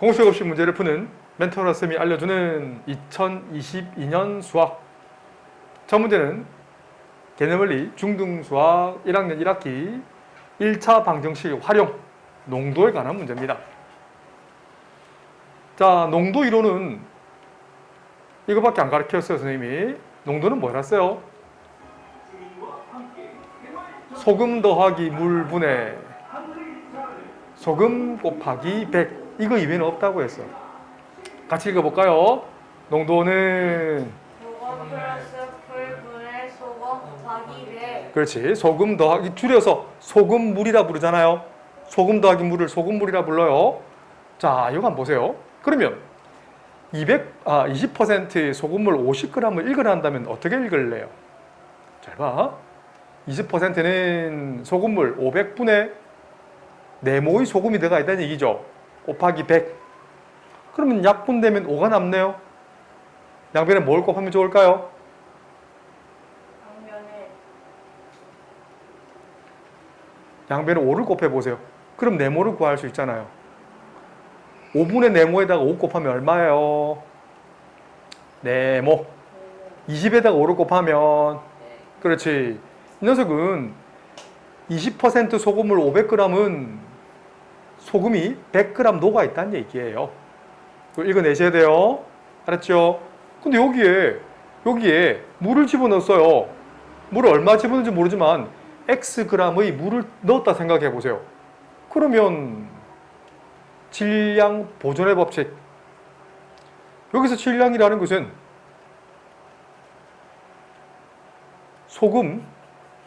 공식 없이 문제를 푸는 멘토라 쌤이 알려주는 2022년 수학. 첫 문제는 개념원리 중등수학 1학년 1학기 1차 방정식 활용 농도에 관한 문제입니다. 자, 농도 이론은 이거밖에 안 가르쳤어요, 선생님이. 농도는 뭐라 했어요? 소금 더하기 물 분해, 소금 곱하기 100. 이거 이외에는 없다고 했어. 같이 읽어볼까요? 농도는 소금 플러스 풀분의 소금 곱하기 100. 그렇지. 소금 더하기 줄여서 소금물이라 부르잖아요. 소금 더하기 물을 소금물이라 불러요. 자, 이거 한번 보세요. 그러면 20%의 소금물 50g을 읽으란다면 어떻게 읽을래요? 잘 봐. 20%는 소금물 500분의 4모의 소금이 들어가 있다는 얘기죠. 곱하기 100. 그러면 약분되면 5가 남네요. 양변에 뭘 곱하면 좋을까요? 양변에 5를 곱해보세요. 그럼 4모를 구할 수 있잖아요. 5분의 4모에다가 5 곱하면 얼마예요? 4모. 20에다가 5를 곱하면 그렇지. 이 녀석은 20% 소금물 500g은 소금이 100g 녹아있다는 얘기예요. 그걸 읽어내셔야 돼요. 알았죠? 근데 여기에 물을 집어넣었어요. 물을 얼마 집어넣는지 모르지만 Xg의 물을 넣었다 생각해 보세요. 그러면 질량 보존의 법칙. 여기서 질량이라는 것은 소금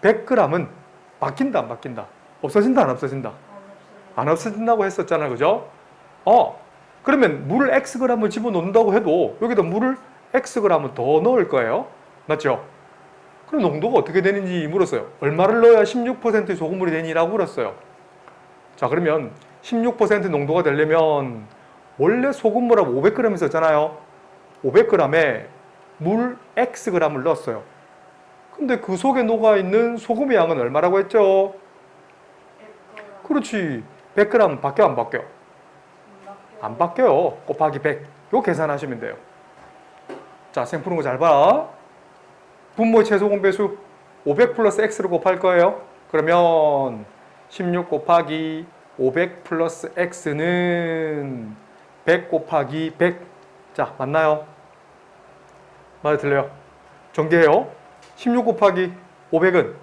100g은 바뀐다, 안 바뀐다? 없어진다, 안 없어진다? 안 없어진다고 했었잖아요. 그죠? 그러면 물을 Xg을 집어넣는다고 해도 여기다 물을 Xg을 더 넣을 거예요. 맞죠? 그럼 농도가 어떻게 되는지 물었어요. 얼마를 넣어야 16%의 소금물이 되니라고 물었어요. 자, 그러면 16% 농도가 되려면 원래 소금물하고 500g 있었잖아요. 500g에 물 Xg을 넣었어요. 근데 그 속에 녹아있는 소금의 양은 얼마라고 했죠? 그렇지. 100g 바뀌어, 안 바뀌어? 안 바뀌어요. 곱하기 100. 이거 계산하시면 돼요. 자, 생 푸는 거 잘 봐. 분모의 최소 공배수 500 플러스 x를 곱할 거예요. 그러면 16 곱하기 500 플러스 x는 100 곱하기 100. 자, 맞나요? 말이 들려요? 전개해요. 16 곱하기 500은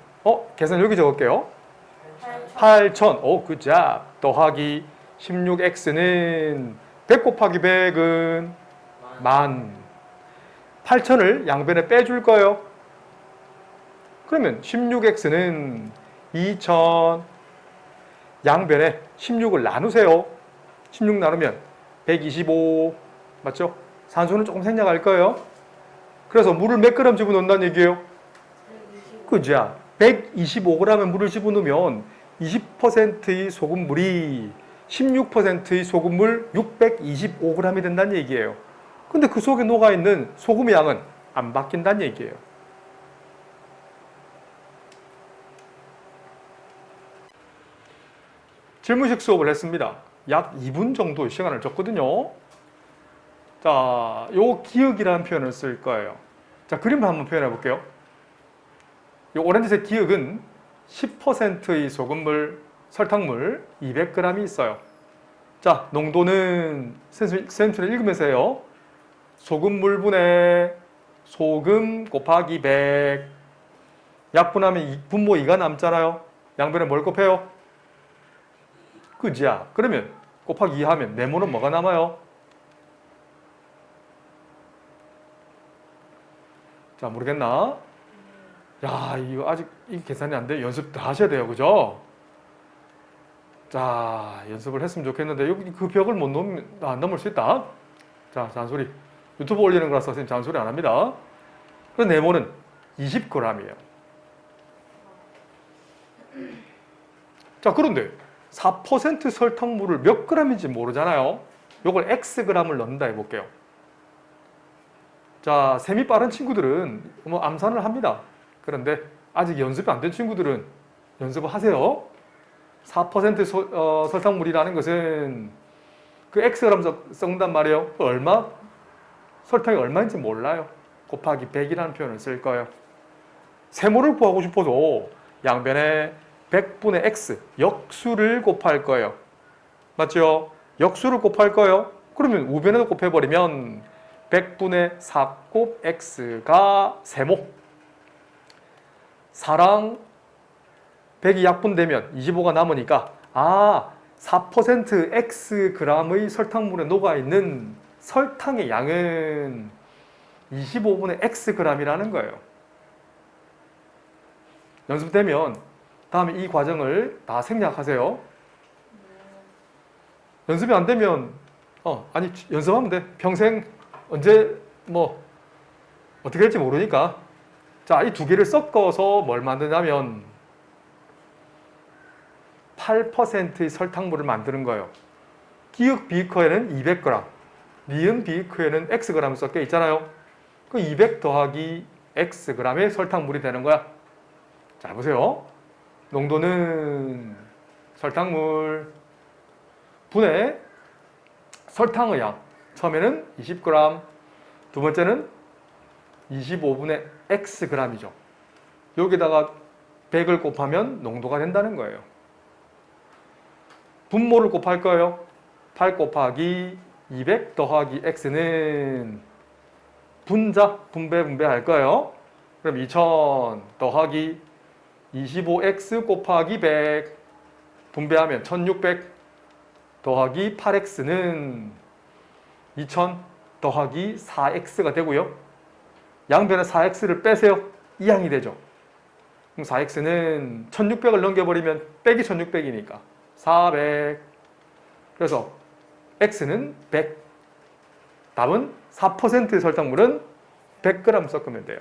계산 여기 적을게요. 8000. 오, 굿잡. 더하기 16x는 100 곱하기 100은 10,000. 8000을 양변에 빼줄 거예요. 그러면 16x는 2000. 양변에 16을 나누세요. 16 나누면 125. 맞죠? 산소는 조금 생략할 거예요. 그래서 물을 몇 그램 집어넣는다는 얘기예요? 그죠? 125g의 물을 집어넣으면 20%의 소금물이 16%의 소금물 625g이 된다는 얘기예요. 근데 그 속에 녹아있는 소금의 양은 안 바뀐다는 얘기예요. 질문식 수업을 했습니다. 약 2분 정도 시간을 줬거든요. 자, 요 기억이라는 표현을 쓸 거예요. 자, 그림을 한번 표현해 볼게요. 요 오렌지색 기억은 10%의 소금물, 설탕물 200g이 있어요. 자, 농도는 쌤처럼 읽으면서 해요. 소금물분의 소금 곱하기 100. 약분하면 분모 2가 남잖아요. 양변에 뭘 곱해요? 그지야. 그러면 곱하기 2 하면 네모는 뭐가 남아요? 자, 모르겠나? 야, 이거 아직 이 계산이 안 돼. 연습 다 하셔야 돼요. 그죠? 자, 연습을 했으면 좋겠는데 여기 그 벽을 못 넘을 수 있다. 자, 잔소리. 유튜브 올리는 거라서 선생님 잔소리 안 합니다. 그래서 네모는 20g이에요. 자, 그런데 4% 설탕물을 몇 g인지 모르잖아요. 요걸 xg을 넣는다 해볼게요. 자, 셈이 빠른 친구들은 암산을 합니다. 그런데 아직 연습이 안 된 친구들은 연습을 하세요. 4% 설탕물이라는 것은 그 xg 섞는단 말이에요. 얼마? 설탕이 얼마인지 몰라요. 곱하기 100이라는 표현을 쓸 거예요. 세모를 구하고 싶어도 양변에 100분의 x, 역수를 곱할 거예요. 맞죠? 역수를 곱할 거예요. 그러면 우변에도 곱해버리면 100분의 4곱 x가 세모. 4랑 100이 약분되면 25가 남으니까 4% xg의 설탕물에 녹아있는 설탕의 양은 25분의 xg이라는 거예요. 연습되면 다음에 이 과정을 다 생략하세요. 연습이 안 되면 연습하면 돼. 평생 언제 어떻게 될지 모르니까. 자, 이 두 개를 섞어서 뭘 만드냐면 8%의 설탕물을 만드는 거예요. 기역 비커에는 200g, 니은 비커에는 xg이 섞여 있잖아요. 그 200 더하기 xg의 설탕물이 되는 거야. 자, 보세요. 농도는 설탕물 분의 설탕의 양. 처음에는 20g, 두 번째는 25분의 xg이죠. 여기다가 100을 곱하면 농도가 된다는 거예요. 분모를 곱할 거예요. 8 곱하기 200 더하기 x는 분배할 거예요. 그럼 2000 더하기 25x 곱하기 100 분배하면 1600 더하기 8x는 2000 더하기 4x가 되고요. 양변에 4x를 빼세요. 이 양이 되죠. 그럼 4x는 1600을 넘겨버리면 빼기 1600이니까 400. 그래서 x는 100. 답은 4%의 설탕물은 100g 섞으면 돼요.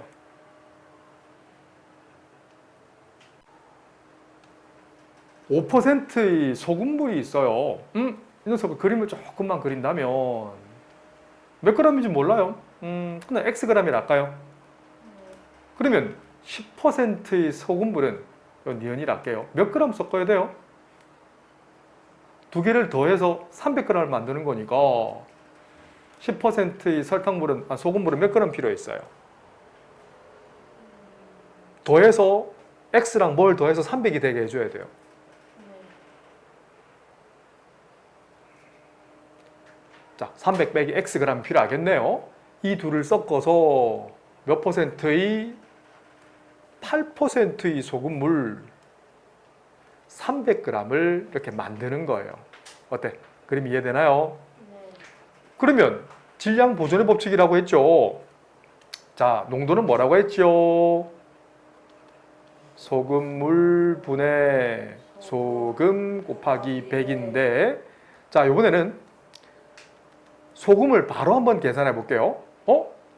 (5%의) 소금물이 있어요. 이 녀석을 그림을 조금만 그린다면 몇 g인지 몰라요. 그냥 xg이랄까요? 그러면 10%의 소금물은 니은이 할게요. 몇 g 섞어야 돼요? 두 개를 더해서 300g을 만드는 거니까 10%의 소금물은 몇 g 필요했어요? 더해서 x랑 뭘 더해서 300이 되게 해줘야 돼요. 자, 300 빼기 xg 필요하겠네요. 이 둘을 섞어서 몇 %의 8%의 소금물 300g을 이렇게 만드는 거예요. 어때? 그림 이해되나요? 네. 그러면 질량 보존의 법칙이라고 했죠. 자, 농도는 뭐라고 했죠? 소금물 분의 소금 곱하기 100인데, 자, 이번에는 소금을 바로 한번 계산해 볼게요.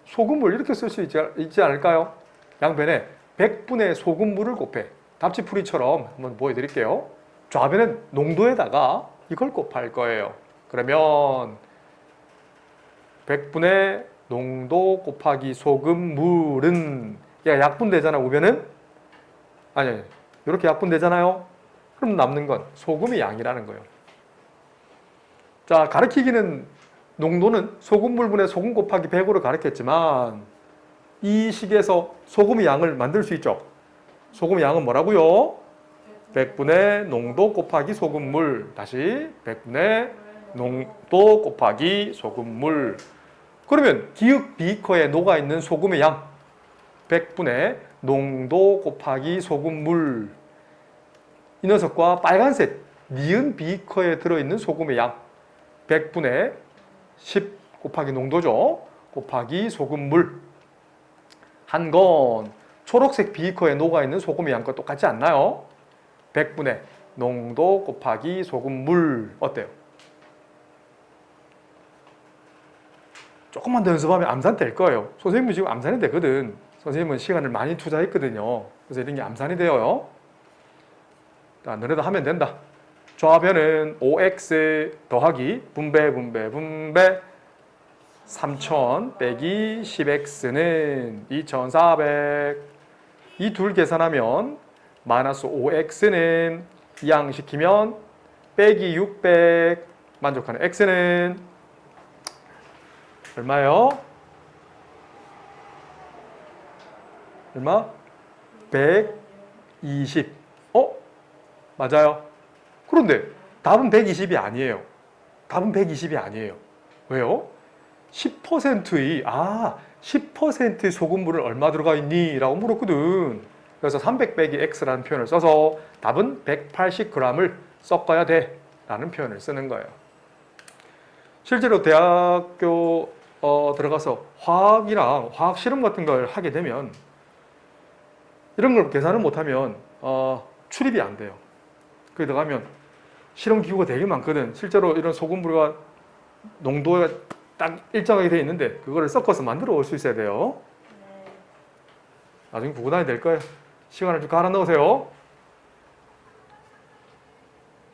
소금물 이렇게 쓸 수 있지 않을까요? 양변에 100분의 소금물을 곱해. 답지풀이처럼 한번 보여드릴게요. 좌변은 농도에다가 이걸 곱할 거예요. 그러면 100분의 농도 곱하기 소금물은 얘가 약분되잖아. 우변은 아니 이렇게 약분되잖아요. 그럼 남는 건 소금의 양이라는 거예요. 자, 가르치기는 농도는 소금물분의 소금 곱하기 100으로 가르쳤지만 이 식에서 소금의 양을 만들 수 있죠. 소금의 양은 뭐라고요? 100분의 농도 곱하기 소금물. 다시 100분의 농도 곱하기 소금물. 그러면 기역 비커에 녹아있는 소금의 양 100분의 농도 곱하기 소금물. 이 녀석과 빨간색 니은 비커에 들어있는 소금의 양 100분의 10 곱하기 농도죠. 곱하기 소금물. 한 건 초록색 비커에 녹아있는 소금의 양과 똑같지 않나요? 100분의 농도 곱하기 소금물. 어때요? 조금만 더 연습하면 암산 될 거예요. 선생님은 지금 암산이 되거든. 선생님은 시간을 많이 투자했거든요. 그래서 이런 게 암산이 돼요. 자, 너네도 하면 된다. 좌변은 5x 더하기 분배 3000 빼기 10x는 2400. 이 둘 계산하면 마이너스 5x는 이항시키면 빼기 600 만족하는 x는 얼마요? 얼마? 120. 맞아요. 그런데 답은 120이 아니에요. 답은 120이 아니에요. 왜요? 10%의 10%의 소금물은 얼마 들어가 있니? 라고 물었거든. 그래서 300 빼기 x라는 표현을 써서 답은 180g을 섞어야 돼 라는 표현을 쓰는 거예요. 실제로 대학교 들어가서 화학이랑 화학 실험 같은 걸 하게 되면 이런 걸 계산을 못하면 출입이 안 돼요. 거기 들어가면 실험 기구가 되게 많거든. 실제로 이런 소금물과 농도가 딱 일정하게 되어 있는데 그거를 섞어서 만들어 올 수 있어야 돼요. 네. 나중에 보고 다녀야 될 거예요. 시간을 좀 갈아 넣으세요.